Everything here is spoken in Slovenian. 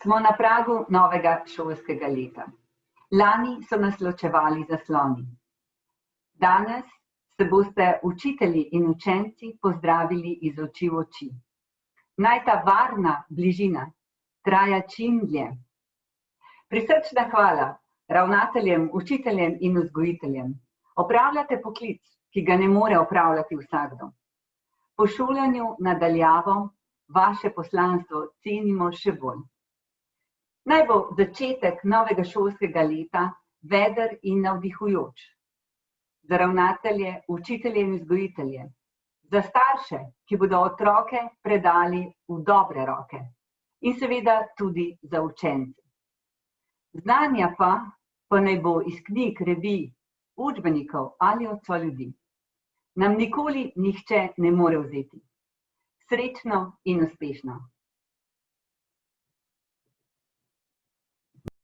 Smo na pragu novega šolskega leta. Lani so nas ločevali zasloni. Danes se boste učitelji in učenci pozdravili iz oči v oči. Naj ta varna bližina traja čim dlje. Prisrčna hvala ravnateljem, učiteljem in vzgojiteljem. Opravljate poklic, ki ga ne more opravljati vsakdo. Po šolanju na daljavo vaše poslanstvo cenimo še bolj. Naj bo začetek novega šolskega leta veder in navdihujoč. Za ravnatelje, učitelje in vzgojitelje. Za starše, ki bodo otroke predali v dobre roke. In seveda tudi za učence. Znanja pa naj bo iz knjig, revij, učbenikov ali od soljudi. Nam nikoli nihče ne more vzeti. Srečno in uspešno!